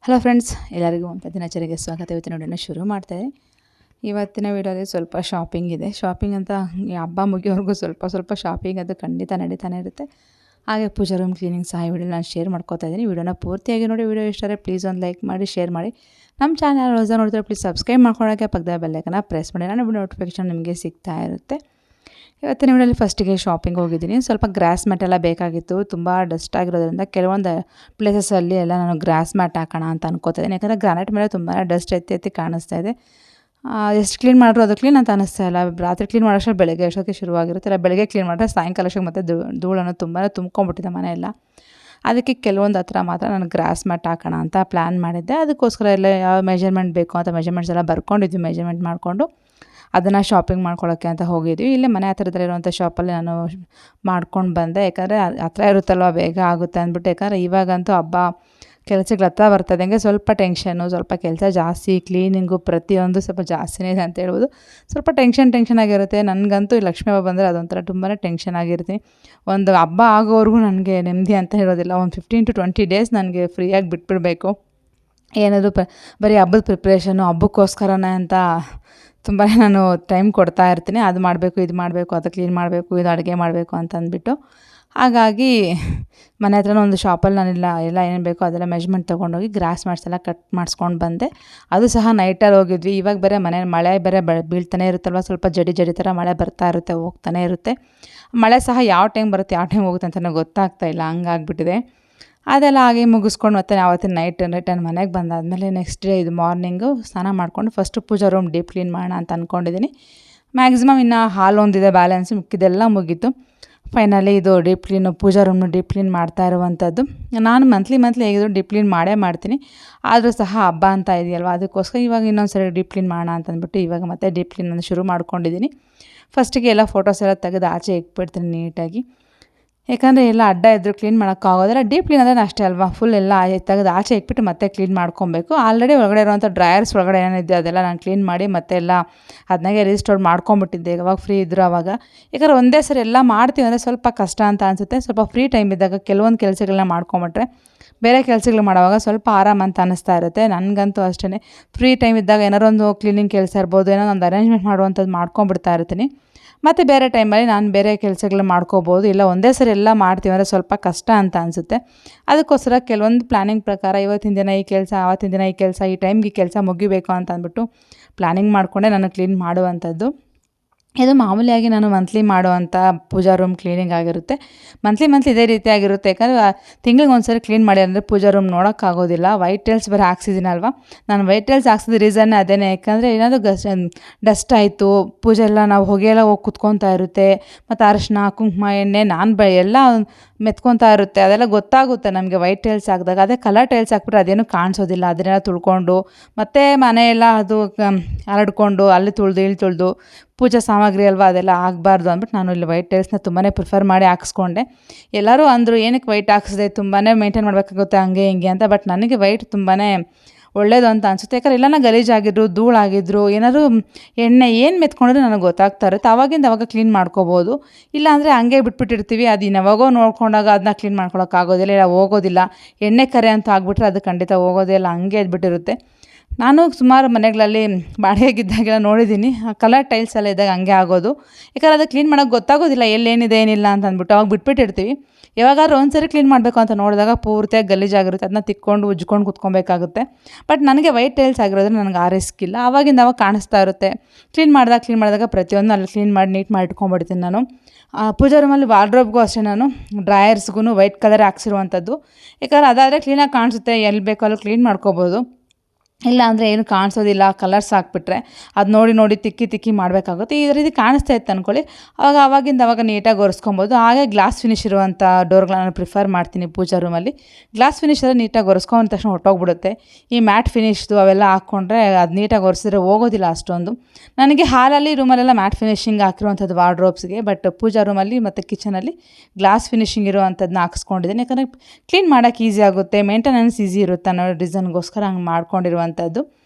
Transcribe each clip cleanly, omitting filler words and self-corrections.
Hello friends, ಎಲ್ಲರಿಗೂ ಒಂದು ದಿನಚರಿಗೆ ಸ್ವಾಗತ. ಇವತ್ತಿನ ವಿಡಿಯೋನ ಶುರು ಮಾಡ್ತಾಯಿದ್ದೀನಿ. ಇವತ್ತಿನ ವಿಡಿಯೋದಲ್ಲಿ ಸ್ವಲ್ಪ ಶಾಪಿಂಗ್ ಇದೆ. ಶಾಪಿಂಗ್ ಅಂತ ಈ ಹಬ್ಬ ಮುಗಿಯೋವರೆಗೂ ಸ್ವಲ್ಪ ಶಾಪಿಂಗ್ ಅದು ಖಂಡಿತ ನಡೀತಾನೆ ಇರುತ್ತೆ. ಹಾಗೆ ಪೂಜಾ ರೂಮ್ ಕ್ಲೀನಿಂಗ್ ಸಹ ಈ ವಿಡಿಯೋ ನಾನು ಶೇರ್ ಮಾಡ್ಕೋತಾ ಇದ್ದೀನಿ. ವಿಡಿಯೋನ ಪೂರ್ತಿಯಾಗಿ ನೋಡಿ. ವಿಡಿಯೋ ಇಷ್ಟ ಆದರೆ ಪ್ಲೀಸ್ ಒಂದು ಲೈಕ್ ಮಾಡಿ, ಶೇರ್ ಮಾಡಿ. ನಮ್ಮ ಚಾನಲ್ ಹೊಸ ನೋಡಿದ್ರೆ ಪ್ಲೀಸ್ ಸಬ್ಸ್ಕ್ರೈಬ್ ಮಾಡ್ಕೊಳ್ಳೋಕ್ಕೆ ಪಕ್ಕದ ಬೆಲ್ಲೈಕನ್ನ ಪ್ರೆಸ್ ಮಾಡಿ. ನಾನು ನೋಟಿಫಿಕೇಷನ್ ನಿಮಗೆ ಸಿಗ್ತಾ ಇರುತ್ತೆ. ಇವತ್ತಿನ ವಿಡಿಯೋಲಿ ಫಸ್ಟಿಗೆ ಶಾಪಿಂಗ್ ಹೋಗಿದ್ದೀನಿ. ಸ್ವಲ್ಪ ಗ್ರಾಸ್ ಮ್ಯಾಟ್ ಎಲ್ಲ ಬೇಕಾಗಿತ್ತು. ತುಂಬ ಡಸ್ಟ್ ಆಗಿರೋದ್ರಿಂದ ಕೆಲವೊಂದು ಪ್ಲೇಸಸಲ್ಲಿ ಎಲ್ಲ ನಾನು ಗ್ರಾಸ್ ಮ್ಯಾಟ್ ಹಾಕೋಣ ಅಂತ ಅನ್ಕೋತಾ ಇದ್ದೀನಿ. ಯಾಕಂದರೆ ಗ್ರಾನೈಟ್ ಮೇಲೆ ತುಂಬಾ ಡಸ್ಟ್ ಎತ್ತಿ ಕಾಣಿಸ್ತಾ ಇದೆ. ಎಷ್ಟು ಕ್ಲೀನ್ ಮಾಡಿದ್ರು ಅದು ಕ್ಲೀನ್ ಅಂತ ಅನ್ನಿಸ್ತಾ ಇಲ್ಲ. ರಾತ್ರಿ ಕ್ಲೀನ್ ಮಾಡೋಷ್ಟು ಬೆಳಗ್ಗೆ ಎಷ್ಟೊತ್ತಿಗೆ ಶುರುವಾಗಿರುತ್ತೆ. ಇಲ್ಲ ಬೆಳಗ್ಗೆ ಕ್ಲೀನ್ ಮಾಡಿದ್ರೆ ಸಾಯಂಕಾಲ ಅಷ್ಟಕ್ಕೆ ಮತ್ತೆ ಧೂಳನ್ನು ತುಂಬಾ ತುಂಬ್ಕೊಂಡ್ಬಿಟ್ಟಿದೆ ಮನೆಯೆಲ್ಲ. ಅದಕ್ಕೆ ಕೆಲವೊಂದು ಹತ್ರ ಮಾತ್ರ ನಾನು ಗ್ರಾಸ್ ಮ್ಯಾಟ್ ಹಾಕೋಣ ಅಂತ ಪ್ಲ್ಯಾನ್ ಮಾಡಿದ್ದೆ. ಅದಕ್ಕೋಸ್ಕರ ಎಲ್ಲ ಯಾವ ಮೆಜರ್ಮೆಂಟ್ ಬೇಕು ಅಂತ ಮೆಜರ್ಮೆಂಟ್ಸ್ ಎಲ್ಲ ಬರ್ಕೊಂಡಿದ್ವಿ. ಮೆಜರ್ಮೆಂಟ್ ಮಾಡಿಕೊಂಡು ಅದನ್ನು ಶಾಪಿಂಗ್ ಮಾಡ್ಕೊಳ್ಳೋಕ್ಕೆ ಅಂತ ಹೋಗಿದ್ವಿ. ಇಲ್ಲೇ ಮನೆ ಹತ್ರದಲ್ಲಿರುವಂಥ ಶಾಪಲ್ಲಿ ನಾನು ಮಾಡ್ಕೊಂಡು ಬಂದೆ. ಯಾಕಂದರೆ ಹತ್ರ ಇರುತ್ತಲ್ವ, ಬೇಗ ಆಗುತ್ತೆ ಅಂದ್ಬಿಟ್ಟು. ಯಾಕಂದರೆ ಇವಾಗಂತೂ ಹಬ್ಬ ಕೆಲಸಗಳು ಹತ್ರ ಬರ್ತದಂಗೆ ಸ್ವಲ್ಪ ಟೆನ್ಷನ್ನು, ಸ್ವಲ್ಪ ಕೆಲಸ ಜಾಸ್ತಿ, ಕ್ಲೀನಿಂಗು ಪ್ರತಿಯೊಂದು ಸ್ವಲ್ಪ ಜಾಸ್ತಿನೇ ಇದೆ ಅಂತ ಹೇಳ್ಬೋದು. ಸ್ವಲ್ಪ ಟೆನ್ಷನ್ ಆಗಿರುತ್ತೆ. ನನಗಂತೂ ಈ ಲಕ್ಷ್ಮೀ ಹಬ್ಬ ಬಂದರೆ ಅದೊಂಥರ ತುಂಬಾ ಟೆನ್ಷನ್ ಆಗಿರ್ತೀನಿ. ಒಂದು ಹಬ್ಬ ಆಗೋವರೆಗೂ ನನಗೆ ನೆಮ್ಮದಿ ಅಂತ ಹೇಳೋದಿಲ್ಲ. ಒಂದು 15 to 20 ಡೇಸ್ ನನಗೆ ಫ್ರೀಯಾಗಿ ಬಿಟ್ಬಿಡಬೇಕು. ಏನಾದರೂ ಬರೀ ಹಬ್ಬದ ಪ್ರಿಪ್ರೇಷನ್ನು, ಹಬ್ಬಕ್ಕೋಸ್ಕರನೇ ಅಂತ ತುಂಬಾ ನಾನು ಟೈಮ್ ಕೊಡ್ತಾ ಇರ್ತೀನಿ. ಅದು ಮಾಡಬೇಕು, ಇದು ಮಾಡಬೇಕು, ಅದು ಕ್ಲೀನ್ ಮಾಡಬೇಕು, ಇದು ಅಡುಗೆ ಮಾಡಬೇಕು ಅಂತ ಅಂದ್ಬಿಟ್ಟು. ಹಾಗಾಗಿ ಮನೆ ಹತ್ರನೇ ಒಂದು ಶಾಪಲ್ಲಿ ನಾನೆಲ್ಲ ಏನೇನು ಬೇಕೋ ಅದೆಲ್ಲ ಮೆಜರ್ಮೆಂಟ್ ತೊಗೊಂಡೋಗಿ ಗ್ರಾಸ್ ಮ್ಯಾಟ್ಸ್ ಎಲ್ಲ ಕಟ್ ಮಾಡಿಸ್ಕೊಂಡು ಬಂದೆ. ಅದು ಸಹ ನೈಟಲ್ಲಿ ಹೋಗಿದ್ವಿ. ಇವಾಗ ಬೇರೆ ಮನೇಲಿ ಮಳೆ ಬೇರೆ ಬೀಳ್ತಾನೆ ಇರುತ್ತಲ್ವ, ಸ್ವಲ್ಪ ಜಡಿ ಥರ ಮಳೆ ಬರ್ತಾ ಇರುತ್ತೆ, ಹೋಗ್ತಾನೆ ಇರುತ್ತೆ. ಮಳೆ ಸಹ ಯಾವ ಟೈಮ್ ಬರುತ್ತೆ, ಯಾವ ಟೈಮ್ ಹೋಗುತ್ತೆ ಅಂತಲೇ ಗೊತ್ತಾಗ್ತಾ ಇಲ್ಲ, ಹಂಗಾಗ್ಬಿಟ್ಟಿದೆ. ಅದೆಲ್ಲ ಹಾಗೆ ಮುಗಿಸ್ಕೊಂಡು ಮತ್ತೆ ಆವತ್ತಿನ ರಿಟರ್ನ್ ಮನೆಗೆ ಬಂದಾದಮೇಲೆ ನೆಕ್ಸ್ಟ್ ಡೇ ಇದು ಮಾರ್ನಿಂಗು ಸ್ನಾನ ಮಾಡಿಕೊಂಡು ಫಸ್ಟು ಪೂಜಾ ರೂಮ್ ಡೀಪ್ ಕ್ಲೀನ್ ಮಾಡೋಣ ಅಂತ ಅಂದ್ಕೊಂಡಿದ್ದೀನಿ. ಮ್ಯಾಕ್ಸಿಮಮ್ ಇನ್ನು ಹಾಲ್ ಒಂದಿದೆ ಬ್ಯಾಲೆನ್ಸು, ಮಿಕ್ಕಿದೆಲ್ಲ ಮುಗೀತು. ಫೈನಲಿ ಇದು ಡೀಪ್ ಕ್ಲೀನು, ಪೂಜಾ ರೂಮ್ನ ಡೀಪ್ ಕ್ಲೀನ್ ಮಾಡ್ತಾ ಇರುವಂಥದ್ದು. ನಾನು ಮಂತ್ಲಿ ಹೇಗಿದ್ರು ಡೀಪ್ ಕ್ಲೀನ್ ಮಾಡ್ತೀನಿ. ಆದರೂ ಸಹ ಹಬ್ಬ ಅಂತ ಇದೆಯಲ್ವ, ಅದಕ್ಕೋಸ್ಕರ ಇವಾಗ ಇನ್ನೊಂದು ಸರಿ ಡೀಪ್ ಕ್ಲೀನ್ ಮಾಡೋಣ ಅಂತಂದ್ಬಿಟ್ಟು ಇವಾಗ ಮತ್ತೆ ಡೀಪ್ ಕ್ಲೀನನ್ನು ಶುರು ಮಾಡ್ಕೊಂಡಿದ್ದೀನಿ. ಫಸ್ಟಿಗೆ ಎಲ್ಲ ಫೋಟೋಸ್ ಎಲ್ಲ ತೆಗೆದು ಆಚೆ ಇಟ್ಬಿಡ್ತೀನಿ ನೀಟಾಗಿ. ಯಾಕಂದರೆ ಎಲ್ಲ ಅಡ್ಡ ಇದ್ದರೂ ಕ್ಲೀನ್ ಮಾಡೋಕ್ಕಾಗೋದಿಲ್ಲ. ಡೀಪ್ ಕ್ಲೀನ್ ಅಂದರೆ ಅಷ್ಟೇ ಅಲ್ವಾ, ಫುಲ್ ಎಲ್ಲ ತೆಗೆದು ಆಚೆ ಇಟ್ಬಿಟ್ಟು ಮತ್ತೆ ಕ್ಲೀನ್ ಮಾಡ್ಕೊಬೇಕು. ಆಲ್ರೆಡಿ ಒಳಗಡೆ ಇರುವಂಥ ಡ್ರಯರ್ಸ್ ಒಳಗಡೆ ಏನಿದೆ ಅದೆಲ್ಲ ನಾನು ಕ್ಲೀನ್ ಮಾಡಿ ಮತ್ತೆ ಎಲ್ಲ ಅದನ್ನಾಗೆ ರೀಸ್ಟೋರ್ ಮಾಡ್ಕೊಂಬಿಟ್ಟಿದ್ದೆ ಯಾವಾಗ ಫ್ರೀ ಇದ್ದರೂ ಆವಾಗ. ಯಾಕಂದರೆ ಒಂದೇ ಸರಿ ಎಲ್ಲ ಮಾಡ್ತೀವಿ ಅಂದರೆ ಸ್ವಲ್ಪ ಕಷ್ಟ ಅಂತ ಅನಿಸುತ್ತೆ. ಸ್ವಲ್ಪ ಫ್ರೀ ಟೈಮ್ ಇದ್ದಾಗ ಕೆಲವೊಂದು ಕೆಲಸಗಳನ್ನ ಮಾಡ್ಕೊಂಬಿಟ್ರೆ ಬೇರೆ ಕೆಲಸಗಳು ಮಾಡೋವಾಗ ಸ್ವಲ್ಪ ಆರಾಮ ಅಂತ ಅನ್ನಿಸ್ತಾ ಇರುತ್ತೆ. ನನಗಂತೂ ಅಷ್ಟೇ, ಫ್ರೀ ಟೈಮ್ ಇದ್ದಾಗ ಏನಾರು ಒಂದು ಕ್ಲೀನಿಂಗ್ ಕೆಲಸ ಇರ್ಬೋದು, ಏನೋ ಒಂದು ಅರೇಂಜ್ಮೆಂಟ್ ಮಾಡುವಂಥದ್ದು ಮಾಡ್ಕೊಂಬಿಡ್ತಾ ಇರ್ತೀನಿ. ಮತ್ತು ಬೇರೆ ಟೈಮಲ್ಲಿ ನಾನು ಬೇರೆ ಕೆಲಸಗಳು ಮಾಡ್ಕೋಬೋದು. ಇಲ್ಲ ಒಂದೇ ಸರಿ ಎಲ್ಲ ಮಾಡ್ತೀವಿ ಅಂದರೆ ಸ್ವಲ್ಪ ಕಷ್ಟ ಅಂತ ಅನಿಸುತ್ತೆ. ಅದಕ್ಕೋಸ್ಕರ ಕೆಲವೊಂದು ಪ್ಲ್ಯಾನಿಂಗ್ ಪ್ರಕಾರ ಇವತ್ತಿನ ದಿನ ಈ ಕೆಲಸ, ಆವತ್ತಿನ ದಿನ ಈ ಕೆಲಸ, ಈ ಟೈಮ್ಗೆ ಈ ಕೆಲಸ ಮುಗಿಬೇಕು ಅಂತ ಅಂದ್ಬಿಟ್ಟು ಪ್ಲ್ಯಾನಿಂಗ್ ಮಾಡಿಕೊಂಡೆ ನಾನು ಕ್ಲೀನ್ ಮಾಡುವಂಥದ್ದು. ಇದು ಮಾಮೂಲಿಯಾಗಿ ನಾನು ಮಂತ್ಲಿ ಮಾಡುವಂಥ ಪೂಜಾ ರೂಮ್ ಕ್ಲೀನಿಂಗ್ ಆಗಿರುತ್ತೆ. ಮಂತ್ಲಿ ಇದೇ ರೀತಿಯಾಗಿರುತ್ತೆ. ಯಾಕಂದರೆ ತಿಂಗ್ಳಿಗೆ ಒಂದು ಸರಿ ಕ್ಲೀನ್ ಮಾಡಿ ಅಂದರೆ ಪೂಜಾ ರೂಮ್ ನೋಡೋಕ್ಕಾಗೋದಿಲ್ಲ. ವೈಟ್ ಟೈಲ್ಸ್ ಬೇರೆ ಹಾಕ್ಸಿದ್ದೀನಲ್ವ. ನಾನು ವೈಟ್ ಟೈಲ್ಸ್ ಹಾಕ್ಸಿದ ರೀಸನ್ನೇ ಅದೇನೇ. ಯಾಕಂದರೆ ಏನಾದರೂ ಡಸ್ಟ್ ಆಯಿತು, ಪೂಜೆ ಎಲ್ಲ ನಾವು ಹೊಗೆ ಎಲ್ಲ ಹೋಗಿ ಕುತ್ಕೊತಾ ಇರುತ್ತೆ. ಮತ್ತು ಅರಿಶಿನ, ಕುಂಕುಮ, ಎಣ್ಣೆ ಎಲ್ಲ ಮೆತ್ಕೊತಾ ಇರುತ್ತೆ. ಅದೆಲ್ಲ ಗೊತ್ತಾಗುತ್ತೆ ನಮಗೆ ವೈಟ್ ಟೈಲ್ಸ್ ಹಾಕಿದಾಗ. ಅದೇ ಕಲರ್ ಟೈಲ್ಸ್ ಹಾಕ್ಬಿಟ್ರೆ ಅದೇನು ಕಾಣಿಸೋದಿಲ್ಲ. ಅದನ್ನೆಲ್ಲ ತುಳ್ಕೊಂಡು ಮತ್ತು ಮನೆಯೆಲ್ಲ ಅದು ಹರಡ್ಕೊಂಡು ಅಲ್ಲಿ ತುಳಿದು ಇಲ್ಲಿ ತುಳಿದು ಪೂಜಾ ಸಾಮಗ್ರಿ ಅಲ್ವಾ, ಅದೆಲ್ಲ ಆಗಬಾರ್ದು ಅಂದ್ಬಿಟ್ಟು ನಾನು ಇಲ್ಲಿ ವೈಟ್ ಟೈಲ್ಸ್ನ ತುಂಬಾ ಪ್ರಿಫರ್ ಮಾಡಿ ಹಾಕ್ಸ್ಕೊಂಡೆ. ಎಲ್ಲರೂ ಅಂದರು ಏನಕ್ಕೆ ವೈಟ್ ಹಾಕ್ಸಿದೆ, ತುಂಬಾ ಮೇಂಟೈನ್ ಮಾಡಬೇಕಾಗುತ್ತೆ ಹಂಗೆ ಹಿಂಗೆ ಅಂತ. ಬಟ್ ನನಗೆ ವೈಟ್ ತುಂಬಾ ಒಳ್ಳೇದು ಅಂತ ಅನಿಸುತ್ತೆ. ಯಾಕಂದರೆ ಎಲ್ಲನ ಗಲೀಜಾಗಿದ್ರು, ಧೂಳಾಗಿದ್ರು, ಏನಾದರೂ ಎಣ್ಣೆ ಏನು ಮೆತ್ಕೊಂಡ್ರೆ ನನಗೆ ಗೊತ್ತಾಗ್ತಾ ಇರುತ್ತೆ. ಅವಾಗ ಕ್ಲೀನ್ ಮಾಡ್ಕೋಬೋದು. ಇಲ್ಲಾಂದರೆ ಹಂಗೆ ಬಿಟ್ಬಿಟ್ಟಿರ್ತೀವಿ. ಅದು ಯಾವಾಗೋ ನೋಡ್ಕೊಂಡಾಗ ಅದನ್ನ ಕ್ಲೀನ್ ಮಾಡ್ಕೊಳಕ್ಕಾಗೋದಿಲ್ಲ, ಇಲ್ಲ ಹೋಗೋದಿಲ್ಲ. ಎಣ್ಣೆ ಕರೆ ಅಂತ ಆಗಿಬಿಟ್ರೆ ಅದು ಖಂಡಿತ ಹೋಗೋದೇ ಇಲ್ಲ, ಹಂಗೆ ಇದ್ಬಿಟ್ಟಿರುತ್ತೆ. ನಾನು ಸುಮಾರು ಮನೆಗಳಲ್ಲಿ ಬಾಡಿಗೆಗಿದ್ದಾಗೆಲ್ಲ ನೋಡಿದ್ದೀನಿ. ಕಲರ್ ಟೈಲ್ಸ್ ಎಲ್ಲ ಇದ್ದಾಗ ಹಂಗೆ ಆಗೋದು. ಯಾಕಂದರೆ ಅದು ಕ್ಲೀನ್ ಮಾಡೋಕ್ಕೆ ಗೊತ್ತಾಗೋದಿಲ್ಲ ಎಲ್ಲೇನಿದೆ ಏನಿಲ್ಲ ಅಂತ ಅಂದ್ಬಿಟ್ಟು ಅವಾಗ ಬಿಟ್ಬಿಟ್ಟಿರ್ತೀವಿ. ಯಾವಾಗಾದ್ರೂ ಒಂದು ಸರಿ ಕ್ಲೀನ್ ಮಾಡಬೇಕು ಅಂತ ನೋಡಿದಾಗ ಪೂರ್ತಿಯಾಗಿ ಗಲೀಜಾಗಿರುತ್ತೆ. ಅದನ್ನ ತಿಕ್ಕೊಂಡು ಉಜ್ಕೊಂಡು ಕುತ್ಕೊಬೇಕಾಗುತ್ತೆ. ಬಟ್ ನನಗೆ ವೈಟ್ ಟೈಲ್ಸ್ ಆಗಿರೋದ್ರೆ ನನಗೆ ಆ ರಿಸ್ಕ್ ಇಲ್ಲ. ಆವಾಗ ಕಾಣಿಸ್ತಾ ಇರುತ್ತೆ. ಕ್ಲೀನ್ ಮಾಡಿದಾಗ ಪ್ರತಿಯೊಂದು ಅಲ್ಲಿ ಕ್ಲೀನ್ ಮಾಡಿ ನೀಟ್ ಮಾಡಿ ಇಟ್ಕೊಂಡ್ಬಿಡ್ತೀನಿ ನಾನು. ಪೂಜಾ ರೂಮಲ್ಲಿ ವಾರ್ಡ್ರೋಬ್ಗೂ ಅಷ್ಟೇ ನಾನು ಡ್ರಾಯರ್ಸ್ಗೂ ವೈಟ್ ಕಲರ್ ಹಾಕ್ಸಿರುವಂಥದ್ದು. ಯಾಕಂದರೆ ಅದಾದರೆ ಕ್ಲೀನಾಗಿ ಕಾಣಿಸುತ್ತೆ, ಎಲ್ಲಿ ಬೇಕೋ ಅಲ್ಲಿ ಕ್ಲೀನ್ ಮಾಡ್ಕೋಬೋದು. ಇಲ್ಲ ಅಂದರೆ ಏನು ಕಾಣಿಸೋದಿಲ್ಲ, ಕಲರ್ಸ್ ಹಾಕ್ಬಿಟ್ರೆ ಅದು ನೋಡಿ ತಿಕ್ಕಿ ಮಾಡಬೇಕಾಗುತ್ತೆ. ಈ ರೀತಿ ಕಾಣಿಸ್ತಾ ಇತ್ತು ಅಂದ್ಕೊಳ್ಳಿ, ಆವಾಗ ನೀಟಾಗಿ ಒರೆಸ್ಕೊಬೋದು. ಹಾಗೆ ಗ್ಲಾಸ್ ಫಿನಿಶ್ ಇರುವಂಥ ಡೋರ್ಗಳನ್ನ ಪ್ರಿಫರ್ ಮಾಡ್ತೀನಿ ಪೂಜಾ ರೂಮಲ್ಲಿ. ಗ್ಲಾಸ್ ಫಿನಿಶ್ ಎಲ್ಲ ನೀಟಾಗಿ ಒರೆಸ್ಕೊಂಡ ತಕ್ಷಣ ಹೊಟ್ಟೋಗ್ಬಿಡುತ್ತೆ. ಈ ಮ್ಯಾಟ್ ಫಿನಿಶ್ದು ಅವೆಲ್ಲ ಹಾಕ್ಕೊಂಡ್ರೆ ಅದು ನೀಟಾಗಿ ಒರೆಸಿದ್ರೆ ಹೋಗೋದಿಲ್ಲ ಅಷ್ಟೊಂದು. ನನಗೆ ಹಾಲಲ್ಲಿ ರೂಮಲ್ಲೆಲ್ಲ ಮ್ಯಾಟ್ ಫಿನಿಶಿಂಗ್ ಹಾಕಿರುವಂಥದ್ದು ವಾರ್ಡ್ರೋಬ್ಸ್ಗೆ. ಬಟ್ ಪೂಜಾ ರೂಮಲ್ಲಿ ಮತ್ತು ಕಿಚನಲ್ಲಿ ಗ್ಲಾಸ್ ಫಿನಿಶಿಂಗ್ ಇರುವಂಥದ್ದನ್ನ ಹಾಕ್ಸ್ಕೊಂಡಿದ್ದೀನಿ. ಯಾಕಂದರೆ ಕ್ಲೀನ್ ಮಾಡೋಕ್ಕೆ ಈಸಿ ಆಗುತ್ತೆ, ಮೇಂಟೆನೆನ್ಸ್ ಈಸಿ ಇರುತ್ತೆ ಅನ್ನೋ ರೀಸನ್ಗೋಸ್ಕರ ಹಂಗೆ ಮಾಡ್ಕೊಂಡಿರುವಂಥದ್ದು.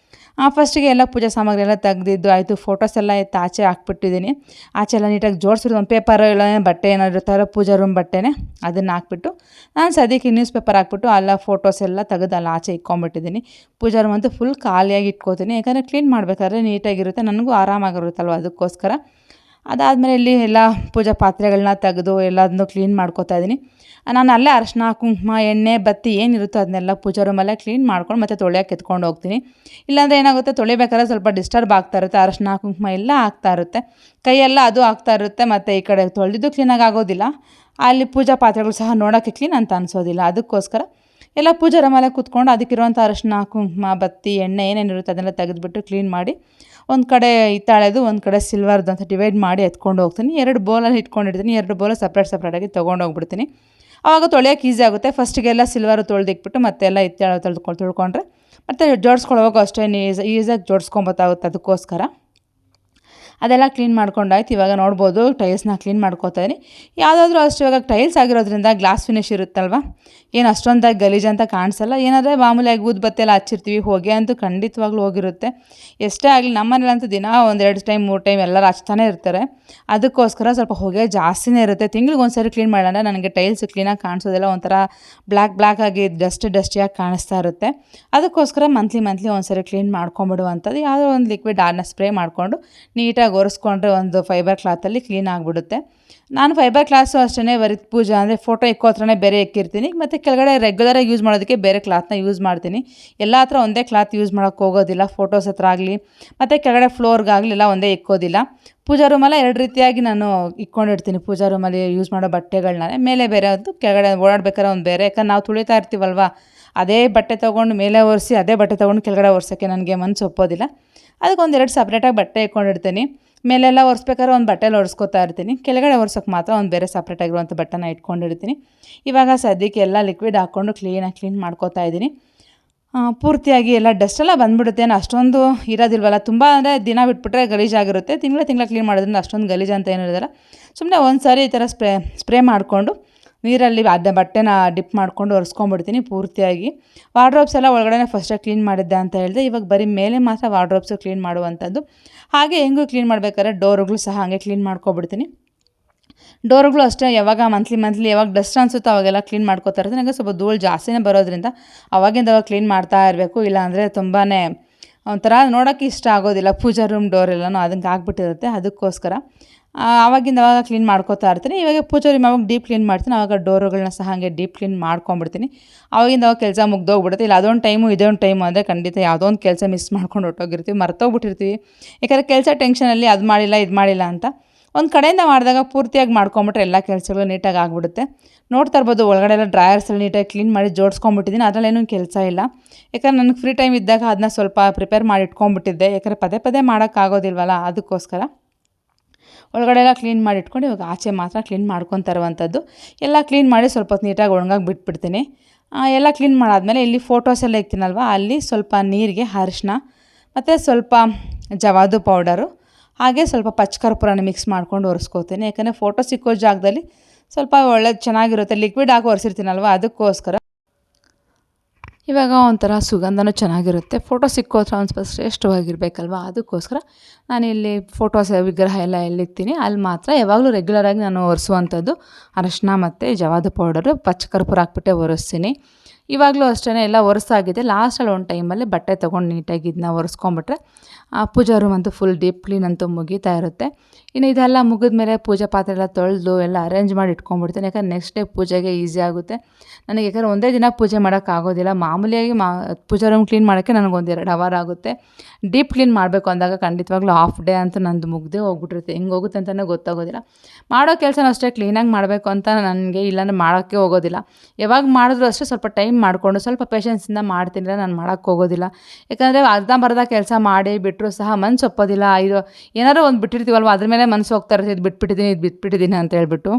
ಫಸ್ಟಿಗೆ ಎಲ್ಲ ಪೂಜಾ ಸಾಮಗ್ರಿ ಎಲ್ಲ ತೆಗ್ದಿದ್ದು ಆಯಿತು. ಫೋಟೋಸ್ ಎಲ್ಲ ಎತ್ತು ಆಚೆ ಹಾಕ್ಬಿಟ್ಟಿದ್ದೀನಿ. ಆಚೆ ಎಲ್ಲ ನೀಟಾಗಿ ಜೋಡಿಸಿದ್ರು. ಒಂದು ಪೇಪರ್ ಇಲ್ಲ ಬಟ್ಟೆ ಏನಾದ್ರು ಇರ್ತಾರೋ ಪೂಜಾ ರೂಮ್ ಬಟ್ಟೆನೇ ಅದನ್ನು ಹಾಕ್ಬಿಟ್ಟು ನಾನು ಸದ್ಯಕ್ಕೆ ನ್ಯೂಸ್ ಪೇಪರ್ ಹಾಕ್ಬಿಟ್ಟು ಎಲ್ಲ ಫೋಟೋಸ್ ಎಲ್ಲ ತೆಗೆದು ಅಲ್ಲಿ ಆಚೆ ಇಟ್ಕೊಂಡ್ಬಿಟ್ಟಿದ್ದೀನಿ. ಪೂಜಾ ರೂಮ್ ಅಂತೂ ಫುಲ್ ಖಾಲಿಯಾಗಿ ಇಟ್ಕೋತೀನಿ. ಯಾಕಂದರೆ ಕ್ಲೀನ್ ಮಾಡಬೇಕಾದ್ರೆ ನೀಟಾಗಿರುತ್ತೆ, ನನಗೂ ಆರಾಮಾಗಿರುತ್ತಲ್ವ ಅದಕ್ಕೋಸ್ಕರ. ಅದಾದಮೇಲೆ ಇಲ್ಲಿ ಎಲ್ಲ ಪೂಜಾ ಪಾತ್ರೆಗಳನ್ನ ತೆಗೆದು ಎಲ್ಲದನ್ನು ಕ್ಲೀನ್ ಮಾಡ್ಕೋತಾ ಇದ್ದೀನಿ. ನಾನು ಅಲ್ಲೇ ಅರಿಶಿನ ಕುಂಕುಮ ಎಣ್ಣೆ ಬತ್ತಿ ಏನಿರುತ್ತೋ ಅದನ್ನೆಲ್ಲ ಪೂಜಾ ರೂಮಲ್ಲೇ ಕ್ಲೀನ್ ಮಾಡ್ಕೊಂಡು ಮತ್ತೆ ತೊಳೆಯೋಕೆ ಎತ್ಕೊಂಡು ಹೋಗ್ತೀನಿ. ಇಲ್ಲಾಂದರೆ ಏನಾಗುತ್ತೆ, ತೊಳಿಬೇಕಾದ್ರೆ ಸ್ವಲ್ಪ ಡಿಸ್ಟರ್ಬ್ ಆಗ್ತಾ ಇರುತ್ತೆ. ಅರಿಶಿನ ಕುಂಕುಮ ಎಲ್ಲ ಆಗ್ತಾ ಇರುತ್ತೆ, ಕೈಯೆಲ್ಲ ಅದು ಆಗ್ತಾ ಇರುತ್ತೆ. ಮತ್ತು ಈ ಕಡೆ ತೊಳೆದಿದ್ದು ಕ್ಲೀನಾಗಿ ಆಗೋದಿಲ್ಲ, ಅಲ್ಲಿ ಪೂಜಾ ಪಾತ್ರೆಗಳು ಸಹ ನೋಡೋಕ್ಕೆ ಕ್ಲೀನ್ ಅಂತ ಅನಿಸೋದಿಲ್ಲ. ಅದಕ್ಕೋಸ್ಕರ ಎಲ್ಲ ಪೂಜಾ ರೂಮಲ್ಲೇ ಕೂತ್ಕೊಂಡು ಅದಕ್ಕಿರುವಂಥ ಅರಿಶಿನ ಕುಂಕುಮ ಬತ್ತಿ ಎಣ್ಣೆ ಏನೇನಿರುತ್ತೆ ಅದನ್ನೆಲ್ಲ ತೆಗೆದುಬಿಟ್ಟು ಕ್ಲೀನ್ ಮಾಡಿ ಒಂದು ಕಡೆ ಹಿತ್ತಾಳೆದು ಒಂದು ಕಡೆ ಸಿಲ್ವರ್ದು ಅಂತ ಡಿವೈಡ್ ಮಾಡಿ ಎತ್ಕೊಂಡು ಹೋಗ್ತೀನಿ. 2 ಬೌಲಲ್ಲಿ ಇಟ್ಕೊಂಡಿರ್ತೀನಿ. 2 ಬೌಲ್ ಸಪ್ರೇಟಾಗಿ ತೊಗೊಂಡೋಗ್ಬಿಡ್ತೀನಿ. ಆವಾಗ ತೊಳೆಯೋಕೆ ಈಸಿ ಆಗುತ್ತೆ. ಫಸ್ಟಿಗೆಲ್ಲ ಸಿಲ್ವರು ತೊಳೆದಿಕ್ಬಿಟ್ಟು ಮತ್ತೆಲ್ಲ ಹಿತ್ತಾಳೆ ತೊಳ್ಕೊಂಡ್ರೆ ಮತ್ತು ಜೋಡಿಸ್ಕೊಳ್ಳೋವಾಗ ಅಷ್ಟೇ ಈಸಿಯಾಗಿ ಜೋಡಿಸ್ಕೊಬೋದಾಗುತ್ತೆ. ಅದಕ್ಕೋಸ್ಕರ ಅದೆಲ್ಲ ಕ್ಲೀನ್ ಮಾಡ್ಕೊಂಡಾಯ್ತು. ಇವಾಗ ನೋಡ್ಬೋದು ಟೈಲ್ಸ್ನ ಕ್ಲೀನ್ ಮಾಡ್ಕೋತಾ ಇದ್ದೀನಿ. ಯಾವುದಾದ್ರೂ ಅಷ್ಟು ಇವಾಗ ಟೈಲ್ಸ್ ಆಗಿರೋದ್ರಿಂದ ಗ್ಲಾಸ್ ಫಿನಿಶ್ ಇರುತ್ತಲ್ವ, ಏನು ಅಷ್ಟೊಂದಾಗಿ ಗಲೀಜು ಅಂತ ಕಾಣಿಸಲ್ಲ. ಏನಾದರೆ ಮಾಮೂಲಿಯಾಗಿ ಊದುಬತ್ತಿ ಎಲ್ಲ ಹಚ್ಚಿರ್ತೀವಿ, ಹೊಗೆ ಅಂತೂ ಖಂಡಿತವಾಗ್ಲೂ ಹೋಗಿರುತ್ತೆ. ಎಷ್ಟೇ ಆಗಲಿ ನಮ್ಮನೇಲಂತೂ ದಿನ 1-2 ಟೈಮ್ 3 ಟೈಮ್ ಎಲ್ಲರೂ ಹಚ್ತಾನೆ ಇರ್ತಾರೆ. ಅದಕ್ಕೋಸ್ಕರ ಸ್ವಲ್ಪ ಹೊಗೆ ಜಾಸ್ತಿನೇ ಇರುತ್ತೆ. ತಿಂಗ್ಳಿಗೆ ಒಂದು ಸಾರಿ ಕ್ಲೀನ್ ಮಾಡೋಣ ನನಗೆ ಟೈಲ್ಸ್ ಕ್ಲೀನಾಗಿ ಕಾಣಿಸೋದಿಲ್ಲ, ಒಂಥರ ಬ್ಲ್ಯಾಕ್ ಆಗಿ ಡಸ್ಟಿಯಾಗಿ ಕಾಣಿಸ್ತಾ ಇರುತ್ತೆ. ಅದಕ್ಕೋಸ್ಕರ ಮಂತ್ಲಿ ಒಂದು ಸಾರಿ ಕ್ಲೀನ್ ಮಾಡ್ಕೊಂಬಿಡುವಂಥದ್ದು. ಯಾವುದೋ ಒಂದು ಲಿಕ್ವಿಡ್ ಆರ್ನ ಸ್ಪ್ರೇ ಮಾಡಿಕೊಂಡು ನೀಟಾಗಿ ಒರೆಸ್ಕೊಂಡ್ರೆ ಒಂದು ಫೈಬರ್ ಕ್ಲಾತಲ್ಲಿ ಕ್ಲೀನ್ ಆಗಿಬಿಡುತ್ತೆ. ನಾನು ಫೈಬರ್ ಕ್ಲಾಸು ಅಷ್ಟೇ ಬರೀ ಪೂಜೆ ಅಂದರೆ ಫೋಟೋ ಇಕ್ಕೋ ಹತ್ರನೇ ಬೇರೆ ಇಕ್ಕಿರ್ತೀನಿ. ಮತ್ತು ಕೆಳಗಡೆ ರೆಗ್ಯುಲರಾಗಿ ಯೂಸ್ ಮಾಡೋದಕ್ಕೆ ಬೇರೆ ಕ್ಲಾತ್ನ ಯೂಸ್ ಮಾಡ್ತೀನಿ. ಎಲ್ಲ ಹತ್ರ ಒಂದೇ ಕ್ಲಾತ್ ಯೂಸ್ ಮಾಡೋಕ್ಕೆ ಹೋಗೋದಿಲ್ಲ. ಫೋಟೋಸ್ ಹತ್ರ ಆಗಲಿ ಮತ್ತು ಕೆಳಗಡೆ ಫ್ಲೋರ್ಗಾಗಲಿ ಎಲ್ಲ ಒಂದೇ ಇಕ್ಕೋದಿಲ್ಲ. ಪೂಜಾ ರೂಮೆಲ್ಲ 2 ರೀತಿಯಾಗಿ ನಾನು ಇಟ್ಕೊಂಡಿರ್ತೀನಿ. ಪೂಜಾ ರೂಮಲ್ಲಿ ಯೂಸ್ ಮಾಡೋ ಬಟ್ಟೆಗಳನ್ನ ಮೇಲೆ ಬೇರೆ ಅದು ಕೆಳಗಡೆ ಓಡಾಡ್ಬೇಕಾದ್ರೆ ಒಂದು ಬೇರೆ. ಯಾಕಂದ್ರೆ ನಾವು ತುಳಿತಾ ಇರ್ತೀವಲ್ವ, ಅದೇ ಬಟ್ಟೆ ತೊಗೊಂಡು ಮೇಲೆ ಒರೆಸಿ ಅದೇ ಬಟ್ಟೆ ತೊಗೊಂಡು ಕೆಳಗಡೆ ಒರೆಸೋಕ್ಕೆ ನನಗೆ ಮನಸ್ಸು ಒಪ್ಪೋದಿಲ್ಲ. ಅದಕ್ಕೆ 2 ಸಪ್ರೇಟಾಗಿ ಬಟ್ಟೆ ಇಟ್ಕೊಂಡಿರ್ತೀನಿ. ಮೇಲೆಲ್ಲ ಒರೆಸ್ಬೇಕಾದ್ರೆ ಒಂದು ಬಟ್ಟೆಲಿ ಒರೆಸ್ಕೊತಾ ಇರ್ತೀನಿ. ಕೆಳಗಡೆ ಒರೆಸೋಕ್ಕೆ ಮಾತ್ರ ಒಂದು ಬೇರೆ ಸಪ್ರೇಟಾಗಿರುವಂಥ ಬಟ್ಟೆನ ಇಟ್ಕೊಂಡಿರ್ತೀನಿ. ಇವಾಗ ಸದ್ಯಕ್ಕೆ ಎಲ್ಲ ಲಿಕ್ವಿಡ್ ಹಾಕ್ಕೊಂಡು ಕ್ಲೀನ್ ಮಾಡ್ಕೋತಾ ಇದ್ದೀನಿ. ಪೂರ್ತಿಯಾಗಿ ಎಲ್ಲ ಡಸ್ಟೆಲ್ಲ ಬಂದುಬಿಡುತ್ತೆ. ಅಷ್ಟೊಂದು ಇರೋದಿಲ್ವಲ್ಲ, ತುಂಬ ಅಂದರೆ ದಿನ ಬಿಟ್ಬಿಟ್ರೆ ಗಲೀಜಾಗಿರುತ್ತೆ. ತಿಂಗಳ ಕ್ಲೀನ್ ಮಾಡೋದ್ರಿಂದ ಅಷ್ಟೊಂದು ಗಲೀಜು ಅಂತ ಏನಿರೋದಿಲ್ಲ. ಸುಮ್ಮನೆ ಒಂದು ಸಾರಿ ಈ ಥರ ಸ್ಪ್ರೇ ಮಾಡಿಕೊಂಡು ನೀರಲ್ಲಿ ಬಟ್ಟೆನ ಡಿಪ್ ಮಾಡ್ಕೊಂಡು ಒರೆಸ್ಕೊಂಡ್ಬಿಡ್ತೀನಿ ಪೂರ್ತಿಯಾಗಿ. ವಾರ್ಡ್ರೋಬ್ಸ್ ಎಲ್ಲ ಒಳಗಡೆ ಫಸ್ಟಾಗಿ ಕ್ಲೀನ್ ಮಾಡಿದ್ದೆ ಅಂತ ಹೇಳಿದೆ. ಇವಾಗ ಬರೀ ಮೇಲೆ ಮಾತ್ರ ವಾರ್ಡ್ರೋಬ್ಸು ಕ್ಲೀನ್ ಮಾಡುವಂಥದ್ದು. ಹಾಗೆ ಹೆಂಗೂ ಕ್ಲೀನ್ ಮಾಡಬೇಕಾದ್ರೆ ಡೋರುಗಳು ಸಹ ಹಾಗೆ ಕ್ಲೀನ್ ಮಾಡ್ಕೊಬಿಡ್ತೀನಿ. ಡೋರುಗಳು ಅಷ್ಟೇ ಯಾವಾಗ ಮಂತ್ಲಿ ಯಾವಾಗ ಡಸ್ಟ್ ಅನಿಸುತ್ತೋ ಅವಾಗೆಲ್ಲ ಕ್ಲೀನ್ ಮಾಡ್ಕೋತಾ ಇರ್ತೀನಿ. ನನಗೆ ಸ್ವಲ್ಪ ಧೂಳು ಜಾಸ್ತಿನೇ ಬರೋದ್ರಿಂದ ಅವಾಗಿಂದ ಕ್ಲೀನ್ ಮಾಡ್ತಾ ಇರಬೇಕು. ಇಲ್ಲಾಂದರೆ ತುಂಬಾ ಒಂಥರ ನೋಡೋಕ್ಕೆ ಇಷ್ಟ ಆಗೋದಿಲ್ಲ. ಪೂಜಾ ರೂಮ್ ಡೋರ್ ಎಲ್ಲನೂ ಅದಕ್ಕೆ ಆಗ್ಬಿಟ್ಟಿರುತ್ತೆ. ಅದಕ್ಕೋಸ್ಕರ ಆವಾಗಿಂದ ಅವಾಗ ಕ್ಲೀನ್ ಮಾಡ್ಕೋತಾ ಇರ್ತೀನಿ. ಇವಾಗ ಪೂಜಾ ರೂಮ್ ಯಾವಾಗ ಡೀಪ್ ಕ್ಲೀನ್ ಮಾಡ್ತೀನಿ ಆವಾಗ ಡೋರುಗಳನ್ನ ಸಹ ಹಾಗೆ ಡೀಪ್ ಕ್ಲೀನ್ ಮಾಡ್ಕೊಂಡ್ಬಿಡ್ತೀನಿ. ಆವಾಗಿಂದ ಅವಾಗ ಕೆಲಸ ಮುಗ್ದೋಗ್ಬಿಡುತ್ತೆ. ಇಲ್ಲ ಅದೊಂದು ಟೈಮು ಇದೊಂದು ಟೈಮು ಅಂದರೆ ಖಂಡಿತ ಯಾವುದೋ ಒಂದು ಕೆಲಸ ಮಿಸ್ ಮಾಡ್ಕೊಂಡು ಹೊಟ್ಟೋಗಿರ್ತೀವಿ, ಮರ್ತೋಗ್ಬಿಟ್ಟಿರ್ತೀವಿ. ಯಾಕಂದರೆ ಕೆಲಸ ಟೆನ್ಷನಲ್ಲಿ ಅದು ಮಾಡಿಲ್ಲ ಇದು ಮಾಡಿಲ್ಲ ಅಂತ ಒಂದು ಕಡೆಯಿಂದ ಮಾಡಿದಾಗ ಪೂರ್ತಿಯಾಗಿ ಮಾಡ್ಕೊಂಬಿಟ್ರೆ ಎಲ್ಲ ಕೆಲಸಗಳು ನೀಟಾಗಿ ಆಗಿಬಿಡುತ್ತೆ. ನೋಡ್ತಾ ಇರ್ಬೋದು ಒಳಗಡೆ ಎಲ್ಲ ಡ್ರಾಯರ್ಸಲ್ಲಿ ನೀಟಾಗಿ ಕ್ಲೀನ್ ಮಾಡಿ ಜೋಡಿಸ್ಕೊಂಡ್ಬಿಟ್ಟಿದ್ದೀನಿ. ಅದರಲ್ಲೇನೂ ಕೆಲಸ ಇಲ್ಲ. ಯಾಕಂದ್ರೆ ನನಗೆ ಫ್ರೀ ಟೈಮ್ ಇದ್ದಾಗ ಅದನ್ನ ಸ್ವಲ್ಪ ಪ್ರಿಪೇರ್ ಮಾಡಿ ಇಟ್ಕೊಂಡ್ಬಿಟ್ಟಿದ್ದೆ. ಯಾಕಂದರೆ ಪದೇ ಮಾಡೋಕ್ಕಾಗೋದಿಲ್ವಲ್ಲ, ಅದಕ್ಕೋಸ್ಕರ ಒಳಗಡೆ ಎಲ್ಲ ಕ್ಲೀನ್ ಮಾಡಿ ಇಟ್ಕೊಂಡು ಇವಾಗ ಆಚೆ ಮಾತ್ರ ಕ್ಲೀನ್ ಮಾಡ್ಕೊತಾ ಇರುವಂಥದ್ದು. ಎಲ್ಲ ಕ್ಲೀನ್ ಮಾಡಿ ಸ್ವಲ್ಪ ಹೊತ್ತು ನೀಟಾಗಿ ಒಣಗಾಗಿ ಬಿಟ್ಬಿಡ್ತೀನಿ. ಎಲ್ಲ ಕ್ಲೀನ್ ಮಾಡಾದಮೇಲೆ ಇಲ್ಲಿ ಫೋಟೋಸ್ ಎಲ್ಲ ಇಕ್ತೀನಲ್ವ, ಅಲ್ಲಿ ಸ್ವಲ್ಪ ನೀರಿಗೆ ಅರಿಶಿನ ಮತ್ತು ಸ್ವಲ್ಪ ಜವಾದು ಪೌಡರು ಹಾಗೆ ಸ್ವಲ್ಪ ಪಚ್ಚಕರ್ಪೂರನ ಮಿಕ್ಸ್ ಮಾಡ್ಕೊಂಡು ಒರೆಸ್ಕೋತೀನಿ. ಯಾಕಂದರೆ ಫೋಟೋ ಸಿಕ್ಕೋ ಜಾಗದಲ್ಲಿ ಸ್ವಲ್ಪ ಒಳ್ಳೆದು ಚೆನ್ನಾಗಿರುತ್ತೆ. ಲಿಕ್ವಿಡ್ ಹಾಕಿ ಒರೆಸಿರ್ತೀನಲ್ವ, ಅದಕ್ಕೋಸ್ಕರ ಇವಾಗ ಒಂಥರ ಸುಗಂಧನೂ ಚೆನ್ನಾಗಿರುತ್ತೆ. ಫೋಟೋ ಸಿಕ್ಕೋ ಹತ್ರ ಒಂದು ಸ್ವಲ್ಪ ಶ್ರೇಷ್ಠವಾಗಿರಬೇಕಲ್ವ, ಅದಕ್ಕೋಸ್ಕರ ನಾನಿಲ್ಲಿ ಫೋಟೋಸ್ ವಿಗ್ರಹ ಎಲ್ಲ ಎಲ್ಲಿಕ್ತೀನಿ ಅಲ್ಲಿ ಮಾತ್ರ ಯಾವಾಗಲೂ ರೆಗ್ಯುಲರಾಗಿ ನಾನು ಒರೆಸುವಂಥದ್ದು ಅರಿಶಿನ ಮತ್ತು ಜವಾದು ಪೌಡರು ಪಚ್ಚಕರ್ಪೂರ ಹಾಕ್ಬಿಟ್ಟೆ ಒರೆಸ್ತೀನಿ. ಇವಾಗಲೂ ಅಷ್ಟೇ ಎಲ್ಲ ಒರೆಸಾಗಿದೆ. ಲಾಸ್ಟಲ್ಲಿ ಒಂದು ಟೈಮಲ್ಲಿ ಬಟ್ಟೆ ತೊಗೊಂಡು ನೀಟಾಗಿ ಇದನ್ನ ಒರೆಸ್ಕೊಂಬಿಟ್ರೆ ಪೂಜಾ ರೂಮ್ ಅಂತೂ ಫುಲ್ ಡೀಪ್ ಕ್ಲೀನ್ ಅಂತೂ ಮುಗೀತಾ ಇರುತ್ತೆ. ಇನ್ನು ಇದೆಲ್ಲ ಮುಗಿದ್ಮೇಲೆ ಪೂಜಾ ಪಾತ್ರೆ ಎಲ್ಲ ತೊಳೆದು ಎಲ್ಲ ಅರೇಂಜ್ ಮಾಡಿ ಇಟ್ಕೊಂಡ್ಬಿಡ್ತೀನಿ. ಯಾಕಂದ್ರೆ ನೆಕ್ಸ್ಟ್ ಡೇ ಪೂಜೆಗೆ ಈಸಿ ಆಗುತ್ತೆ ನನಗೆ. ಯಾಕಂದರೆ ಒಂದೇ ದಿನ ಪೂಜೆ ಮಾಡೋಕ್ಕಾಗೋದಿಲ್ಲ. ಮಾಮೂಲಿಯಾಗಿ ಪೂಜಾ ರೂಮ್ ಕ್ಲೀನ್ ಮಾಡೋಕ್ಕೆ ನನಗೊಂದು 2 ಅವರ್ ಆಗುತ್ತೆ. ಡೀಪ್ ಕ್ಲೀನ್ ಮಾಡಬೇಕು ಅಂದಾಗ ಖಂಡಿತವಾಗ್ಲೂ ಹಾಫ್ ಡೇ ಅಂತ ನಂದು ಮುಗ್ದೇ ಹೋಗ್ಬಿಟ್ಟಿರುತ್ತೆ. ಹೆಂಗೆ ಹೋಗುತ್ತೆ ಅಂತಲೇ ಗೊತ್ತಾಗೋದಿಲ್ಲ. ಮಾಡೋ ಕೆಲಸನೂ ಅಷ್ಟೇ ಕ್ಲೀನಾಗಿ ಮಾಡಬೇಕು ಅಂತ ನನಗೆ ಇಲ್ಲಾಂದರೆ ಮಾಡೋಕ್ಕೆ ಹೋಗೋದಿಲ್ಲ. ಯಾವಾಗ ಮಾಡಿದ್ರು ಅಷ್ಟೇ ಸ್ವಲ್ಪ ಟೈಮ್ ಮಾಡಿಕೊಂಡು ಸ್ವಲ್ಪ ಪೇಷನ್ಸಿಂದ ಮಾಡ್ತೀನಿ. ನಾನು ಮಾಡೋಕ್ಕೆ ಹೋಗೋದಿಲ್ಲ. ಯಾಕಂದರೆ ಅರ್ಧಂಬರ್ಧ ಕೆಲಸ ಮಾಡಿ ಬಿಟ್ಟರು ಸಹ ಮನಸ್ಸು ಒಪ್ಪೋದಿಲ್ಲ. ಇದು ಏನಾದ್ರು ಒಂದು ಬಿಟ್ಟಿರ್ತೀವಲ್ವ, ಅದ್ರ ಮೇಲೆ ಮನಸ್ಸು ಹೋಗ್ತಾ ಇರುತ್ತೆ, ಇದು ಬಿಟ್ಬಿಟ್ಟಿದ್ದೀನಿ ಅಂತ ಹೇಳ್ಬಿಟ್ಟು.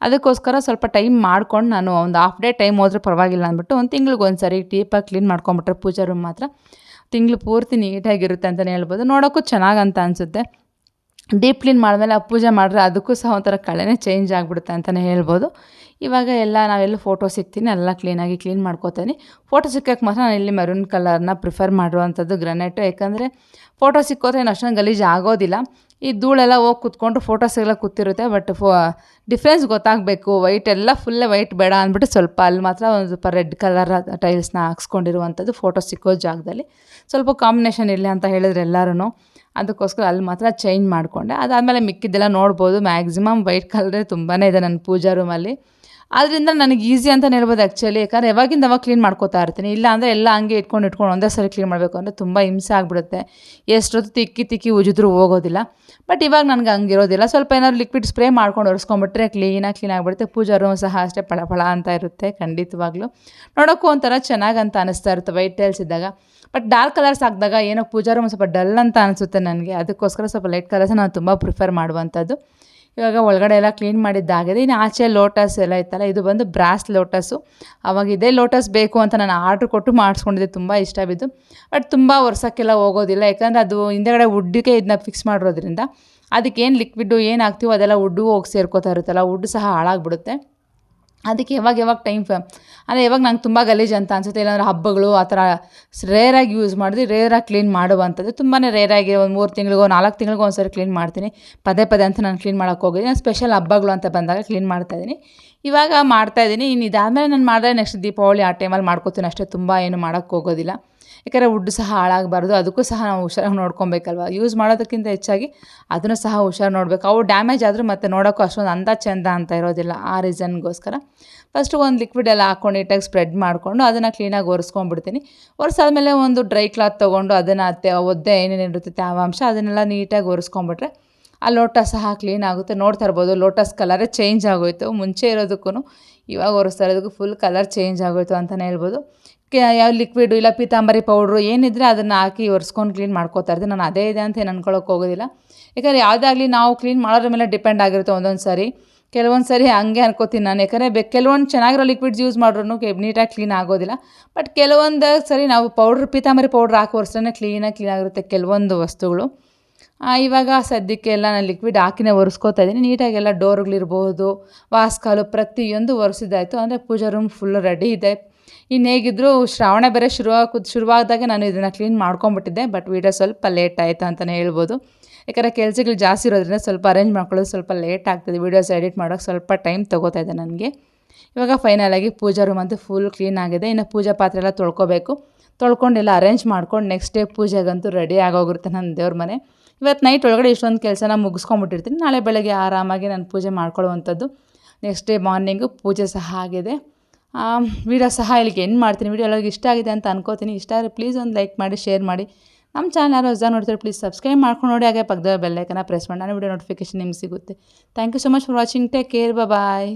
ಅದಕ್ಕೋಸ್ಕರ ಸ್ವಲ್ಪ ಟೈಮ್ ಮಾಡ್ಕೊಂಡು ನಾನು ಒಂದು ಹಾಫ್ ಡೇ ಟೈಮ್ ಹೋದ್ರೆ ಪರವಾಗಿಲ್ಲ ಅಂದ್ಬಿಟ್ಟು ಒಂದು ತಿಂಗ್ಳಿಗೆ ಒಂದು ಸಾರಿ ಡೀಪಾಗಿ ಕ್ಲೀನ್ ಮಾಡ್ಕೊಂಬಿಟ್ರೆ ಪೂಜಾ ರೂಮ್ ಮಾತ್ರ ತಿಂಗಳು ಪೂರ್ತಿ ನೀಟಾಗಿರುತ್ತೆ ಅಂತಲೇ ಹೇಳ್ಬೋದು. ನೋಡೋಕ್ಕೂ ಚೆನ್ನಾಗಂತ ಅನಿಸುತ್ತೆ. ಡೀಪ್ ಕ್ಲೀನ್ ಮಾಡಿದ್ಮೇಲೆ ಪೂಜೆ ಮಾಡಿದ್ರೆ ಅದಕ್ಕೂ ಸಹ ಒಂಥರ ಕಳೆನೇ ಚೇಂಜ್ ಆಗಿಬಿಡುತ್ತೆ ಅಂತಲೇ ಹೇಳ್ಬೋದು. ಇವಾಗ ನಾವೆಲ್ಲ ಫೋಟೋ ಸಿಗ್ತೀನಿ ಎಲ್ಲ ಕ್ಲೀನ್ ಮಾಡ್ಕೋತೀನಿ. ಫೋಟೋ ಸಿಕ್ಕಕ್ಕೆ ಮಾತ್ರ ನಾನು ಇಲ್ಲಿ ಮೆರೂನ್ ಕಲರ್ನ ಪ್ರಿಫರ್ ಮಾಡಿರುವಂಥದ್ದು ಗ್ರಾನೈಟು. ಯಾಕಂದರೆ ಫೋಟೋ ಸಿಕ್ಕೋದ್ರೆ ಏನು ಅಷ್ಟೊಂದು ಗಲೀಜು ಆಗೋದಿಲ್ಲ. ಈ ಧೂಳೆಲ್ಲ ಹೋಗಿ ಕೂತ್ಕೊಂಡು ಫೋಟೋಸೆಲ್ಲ ಕೂತಿರುತ್ತೆ. ಬಟ್ ಡಿಫ್ರೆನ್ಸ್ ಗೊತ್ತಾಗಬೇಕು. ವೈಟ್ ಎಲ್ಲ ಫುಲ್ಲೇ ವೈಟ್ ಬೇಡ ಅಂದ್ಬಿಟ್ಟು ಸ್ವಲ್ಪ ಅಲ್ಲಿ ಮಾತ್ರ ಒಂದು ಸ್ವಲ್ಪ ರೆಡ್ ಕಲರ್ ಟೈಲ್ಸ್ನ ಹಾಕ್ಸ್ಕೊಂಡಿರುವಂಥದ್ದು ಫೋಟೋ ಸಿಕ್ಕೋ ಜಾಗದಲ್ಲಿ. ಸ್ವಲ್ಪ ಕಾಂಬಿನೇಷನ್ ಇರಲಿ ಅಂತ ಹೇಳಿದ್ರು ಎಲ್ಲರೂ. ಅದಕ್ಕೋಸ್ಕರ ಅಲ್ಲಿ ಮಾತ್ರ ಚೇಂಜ್ ಮಾಡಿಕೊಂಡೆ. ಅದಾದಮೇಲೆ ಮಿಕ್ಕಿದ್ದೆಲ್ಲ ನೋಡ್ಬೋದು. ಮ್ಯಾಕ್ಸಿಮಮ್ ವೈಟ್ ಕಲರೇ ತುಂಬಾ ಇದೆ ನನ್ನ ಪೂಜಾ ರೂಮಲ್ಲಿ. ಆದ್ದರಿಂದ ನನಗೆ ಈಸಿ ಅಂತಲೇ ಹೇಳ್ಬೋದು ಆ್ಯಕ್ಚುಲಿ. ಯಾಕಂದರೆ ಯಾವಾಗಿಂದ ಅವಾಗ ಕ್ಲೀನ್ ಮಾಡ್ಕೋತಾ ಇರ್ತೀನಿ. ಇಲ್ಲ ಅಂದರೆ ಎಲ್ಲ ಹಂಗೆ ಇಟ್ಕೊಂಡು ಒಂದೇ ಸರಿ ಕ್ಲೀನ್ ಮಾಡಬೇಕು ಅಂದರೆ ತುಂಬ ಹಿಂಸೆ ಆಗಿಬಿಡುತ್ತೆ. ಎಷ್ಟೊತ್ತು ತಿಕ್ಕಿ ಉಜಿದ್ರೂ ಹೋಗೋದಿಲ್ಲ. ಬಟ್ ಇವಾಗ ನನಗೆ ಹಂಗಿರೋದಿಲ್ಲ. ಸ್ವಲ್ಪ ಏನಾದ್ರು ಲಿಕ್ವಿಡ್ ಸ್ಪ್ರೇ ಮಾಡ್ಕೊಂಡು ಒರೆಸ್ಕೊಂಬಿಟ್ರೆ ಕ್ಲೀನ್ ಆಗಿಬಿಡುತ್ತೆ. ಪೂಜಾ ರೂಮ್ ಸಹ ಅಷ್ಟೇ ಫಳ ಅಂತ ಇರುತ್ತೆ ಖಂಡಿತವಾಗ್ಲೂ. ನೋಡೋಕ್ಕೂ ಒಂಥರ ಚೆನ್ನಾಗಂತ ಅನಿಸ್ತಾ ಇರುತ್ತೆ ವೈಟ್ ಟೈಲ್ಸ್ ಇದ್ದಾಗ. ಬಟ್ ಡಾರ್ಕ್ ಕಲರ್ಸ್ ಹಾಕಿದಾಗ ಏನೋ ಪೂಜಾ ರೂಮ್ ಸ್ವಲ್ಪ ಡಲ್ ಅಂತ ಅನಿಸುತ್ತೆ ನನಗೆ. ಅದಕ್ಕೋಸ್ಕರ ಸ್ವಲ್ಪ ಲೈಟ್ ಕಲರ್ಸ್ ನಾನು ತುಂಬ ಪ್ರಿಫರ್ ಮಾಡುವಂಥದ್ದು. ಇವಾಗ ಒಳಗಡೆ ಎಲ್ಲ ಕ್ಲೀನ್ ಮಾಡಿದ್ದಾಗಿದೆ. ಇನ್ನು ಆಚೆ ಲೋಟಸ್ ಎಲ್ಲ ಇತ್ತಲ್ಲ, ಇದು ಬಂದು ಬ್ರಾಸ್ ಲೋಟಸ್ಸು. ಅವಾಗ ಇದೇ ಲೋಟಸ್ ಬೇಕು ಅಂತ ನಾನು ಆರ್ಡ್ರ್ ಕೊಟ್ಟು ಮಾಡಿಸ್ಕೊಂಡಿದ್ದೆ, ತುಂಬ ಇಷ್ಟ ಬಿದ್ದು. ಬಟ್ ತುಂಬ ವರ್ಷಕ್ಕೆಲ್ಲ ಹೋಗೋದಿಲ್ಲ. ಯಾಕಂದರೆ ಅದು ಹಿಂದೆಗಡೆ ವುಡ್ಡಿಗೆ ಇದನ್ನ ಫಿಕ್ಸ್ ಮಾಡಿರೋದ್ರಿಂದ ಅದಕ್ಕೇನು ಲಿಕ್ವಿಡ್ಡು ಏನು ಹಾಕ್ತೀವೋ ಅದೆಲ್ಲ ವುಡ್ಡು ಹೋಗಿ ಸೇರ್ಕೋತಾ ಇರುತ್ತಲ್ಲ, ವುಡ್ ಸಹ ಹಾಳಾಗ್ಬಿಡುತ್ತೆ. ಅದಕ್ಕೆ ಯಾವಾಗ ಟೈಮ್ ಅಂದರೆ ಯಾವಾಗ ನಂಗೆ ತುಂಬ ಗಲೀಜು ಅಂತ ಅನಿಸುತ್ತೆ, ಇಲ್ಲಾಂದರೆ ಹಬ್ಬಗಳು ಆ ಥರ ರೇರಾಗಿ ಯೂಸ್ ಮಾಡಿದ್ರೆ ರೇರಾಗಿ ಕ್ಲೀನ್ ಮಾಡುವಂಥದ್ದು. ತುಂಬಾ ರೇರಾಗಿ ಒಂದು 3 ತಿಂಗಳಿಗೋ 4 ತಿಂಗಳಿಗೋ ಒಂದು ಸರಿ ಕ್ಲೀನ್ ಮಾಡ್ತೀನಿ. ಪದೇ ಅಂತ ನಾನು ಕ್ಲೀನ್ ಮಾಡೋಕ್ಕೆ ಹೋಗಿದ್ದೀನಿ. ನಾನು ಸ್ಪೆಷಲ್ ಹಬ್ಬಗಳು ಅಂತ ಬಂದಾಗ ಕ್ಲೀನ್ ಮಾಡ್ತಾಯಿದ್ದೀನಿ. ಇವಾಗ ಮಾಡ್ತಾಯಿದ್ದೀನಿ. ಇನ್ನು ಇದಾದಮೇಲೆ ನಾನು ಮಾಡಿದ್ರೆ ನೆಕ್ಸ್ಟ್ ದೀಪಾವಳಿ ಆ ಟೈಮಲ್ಲಿ ಮಾಡ್ಕೋತೀನಿ ಅಷ್ಟೇ. ತುಂಬ ಏನು ಮಾಡೋಕ್ಕೆ ಹೋಗೋದಿಲ್ಲ. ಯಾಕಂದರೆ ವುಡ್ ಸಹ ಹಾಳಾಗಬಾರ್ದು. ಅದಕ್ಕೂ ಸಹ ನಾವು ಹುಷಾರಾಗಿ ನೋಡ್ಕೊಬೇಕಲ್ವ. ಯೂಸ್ ಮಾಡೋದಕ್ಕಿಂತ ಹೆಚ್ಚಾಗಿ ಅದನ್ನು ಸಹ ಹುಷಾರು ನೋಡಬೇಕು. ಅವು ಡ್ಯಾಮೇಜ್ ಆದರೂ ಮತ್ತೆ ನೋಡೋಕ್ಕೂ ಅಷ್ಟೊಂದು ಅಂದ ಚೆಂದ ಅಂತ ಇರೋದಿಲ್ಲ. ಆ ರೀಸನ್ಗೋಸ್ಕರ ಫಸ್ಟು ಒಂದು ಲಿಕ್ವಿಡ್ ಎಲ್ಲ ಹಾಕ್ಕೊಂಡು ನೀಟಾಗಿ ಸ್ಪ್ರೆಡ್ ಮಾಡಿಕೊಂಡು ಅದನ್ನು ಕ್ಲೀನಾಗಿ ಒರೆಸ್ಕೊಂಡ್ಬಿಡ್ತೀನಿ. ಒರೆಸಾದ್ಮೇಲೆ ಒಂದು ಡ್ರೈ ಕ್ಲಾತ್ ತೊಗೊಂಡು ಅದನ್ನು ಒದ್ದೆ ಏನೇನಿರುತ್ತೆ ತೇವಾಂಶ ಅದನ್ನೆಲ್ಲ ನೀಟಾಗಿ ಒರೆಸ್ಕೊಂಬಿಟ್ರೆ ಆ ಲೋಟ ಸಹ ಕ್ಲೀನ್ ಆಗುತ್ತೆ. ನೋಡ್ತಾ ಇರ್ಬೋದು ಲೋಟಸ್ ಕಲರೇ ಚೇಂಜ್ ಆಗೋಯಿತು. ಮುಂಚೆ ಇರೋದಕ್ಕೂ ಇವಾಗ ಒರೆಸ್ತಾ ಇರೋದಕ್ಕೂ ಫುಲ್ ಕಲರ್ ಚೇಂಜ್ ಆಗೋಯಿತು ಅಂತಲೇ ಹೇಳ್ಬೋದು. ಯಾವ ಲಿಕ್ವಿಡು ಇಲ್ಲ ಪೀತಾಂಬರಿ ಪೌಡ್ರು ಏನಿದ್ರೆ ಅದನ್ನು ಹಾಕಿ ಒರೆಸ್ಕೊಂಡು ಕ್ಲೀನ್ ಮಾಡ್ಕೋತಾ ಇರ್ತೀನಿ. ನಾನು ಅದೇ ಇದೆ ಅಂತ ಏನು ಅನ್ಕೊಳ್ಳೋಕೆ ಹೋಗೋದಿಲ್ಲ. ಯಾಕಂದರೆ ಯಾವುದಾಗಲಿ ನಾವು ಕ್ಲೀನ್ ಮಾಡೋದ್ರ ಮೇಲೆ ಡಿಪೆಂಡ್ ಆಗಿರುತ್ತೆ. ಒಂದೊಂದು ಸಾರಿ ಕೆಲವೊಂದು ಸರಿ ಹಂಗೆ ಅನ್ಕೋತೀನಿ ನಾನು. ಯಾಕಂದರೆ ಕೆಲವೊಂದು ಚೆನ್ನಾಗಿರೋ ಲಿಕ್ವಿಡ್ಸ್ ಯೂಸ್ ಮಾಡ್ರೂ ನೀಟಾಗಿ ಕ್ಲೀನ್ ಆಗೋದಿಲ್ಲ. ಬಟ್ ಕೆಲವೊಂದು ಸರಿ ನಾವು ಪೀತಾಂಬರಿ ಪೌಡ್ರ್ ಹಾಕಿ ಒರೆಸ್ರೇ ಕ್ಲೀನ್ ಆಗಿರುತ್ತೆ ಕೆಲವೊಂದು ವಸ್ತುಗಳು. ಇವಾಗ ಸದ್ಯಕ್ಕೆ ಎಲ್ಲ ನಾನು ಲಿಕ್ವಿಡ್ ಹಾಕಿನೇ ಒರೆಸ್ಕೋತಾ ಇದ್ದೀನಿ. ನೀಟಾಗೆಲ್ಲ ಡೋರ್ಗಳಿರ್ಬೋದು, ವಾಸ್ಕಾಲು ಪ್ರತಿಯೊಂದು ಒರೆಸಿದ್ದಾಯಿತು. ಅಂದರೆ ಪೂಜಾ ರೂಮ್ ಫುಲ್ ರೆಡಿ ಇದೆ. ಇನ್ನು ಹೇಗಿದ್ದರೂ ಶ್ರಾವಣ ಬೇರೆ ಶುರುವಾದಾಗೆ ನಾನು ಇದನ್ನು ಕ್ಲೀನ್ ಮಾಡ್ಕೊಂಬಿಟ್ಟಿದ್ದೆ. ಬಟ್ ವೀಡಿಯೋ ಸ್ವಲ್ಪ ಲೇಟ್ ಆಯಿತು ಅಂತಲೇ ಹೇಳ್ಬೋದು. ಯಾಕಂದರೆ ಕೆಲಸಗಳು ಜಾಸ್ತಿ ಇರೋದ್ರಿಂದ ಸ್ವಲ್ಪ ಅರೇಂಜ್ ಮಾಡ್ಕೊಳ್ಳೋದು ಸ್ವಲ್ಪ ಲೇಟ್ ಆಗ್ತದೆ. ವೀಡಿಯೋಸ್ ಎಡಿಟ್ ಮಾಡೋಕ್ಕೆ ಸ್ವಲ್ಪ ಟೈಮ್ ತೊಗೋತಾ ಇದೆ ನನಗೆ. ಇವಾಗ ಫೈನಲಾಗಿ ಪೂಜಾ ರೂಮ್ ಅಂತೂ ಫುಲ್ ಕ್ಲೀನ್ ಆಗಿದೆ. ಇನ್ನು ಪೂಜಾ ಪಾತ್ರೆ ಎಲ್ಲ ತೊಳ್ಕೊಬೇಕು. ತೊಳ್ಕೊಂಡೆಲ್ಲ ಅರೇಂಜ್ ಮಾಡ್ಕೊಂಡು ನೆಕ್ಸ್ಟ್ ಡೇ ಪೂಜೆಗಂತೂ ರೆಡಿ ಆಗೋಗಿರುತ್ತೆ ನನ್ನ ದೇವ್ರ ಮನೆ. ಇವತ್ತು ನೈಟ್ ಒಳಗಡೆ ಇಷ್ಟೊಂದು ಕೆಲಸನ ಮುಗಿಸ್ಕೊಂಬಿಟ್ಟಿರ್ತೀನಿ. ನಾಳೆ ಬೆಳಗ್ಗೆ ಆರಾಮಾಗಿ ನಾನು ಪೂಜೆ ಮಾಡ್ಕೊಳ್ಳುವಂಥದ್ದು. ನೆಕ್ಸ್ಟ್ ಡೇ ಮಾರ್ನಿಂಗು ಪೂಜೆ ಸಹ ಆಗಿದೆ. ವೀಡಿಯೋ ಸಹ ಇಲ್ಲಿಗೆ ಎಂಡ್ ಮಾಡ್ತೀನಿ. ವೀಡಿಯೋ ಎಲ್ಲರಿಗೂ ಇಷ್ಟ ಆಗಿದೆ ಅಂತ ಅನ್ಕೋತೀನಿ. ಇಷ್ಟ ಆದರೆ ಪ್ಲೀಸ್ ಒಂದು ಲೈಕ್ ಮಾಡಿ, ಶೇರ್ ಮಾಡಿ. ನಮ್ಮ ಚಾನಲ್ ಯಾರು ಹೊಸದಾಗಿ ನೋಡ್ತಾರೆ ಪ್ಲೀಸ್ ಸಬ್ಸ್ಕ್ರೈಬ್ ಮಾಡ್ಕೊಂಡು ನೋಡಿ. ಹಾಗೆ ಪಕ್ಕದ ಬೆಲ್ ಐಕನ್ನ ಪ್ರೆಸ್ ಮಾಡಿ ನಾನು ವೀಡಿಯೋ ನೋಟಿಫಿಕೇಷನ್ ನಿಮ್ಗೆ ಸಿಗುತ್ತೆ. Thank you so much for watching. Take care. Bye.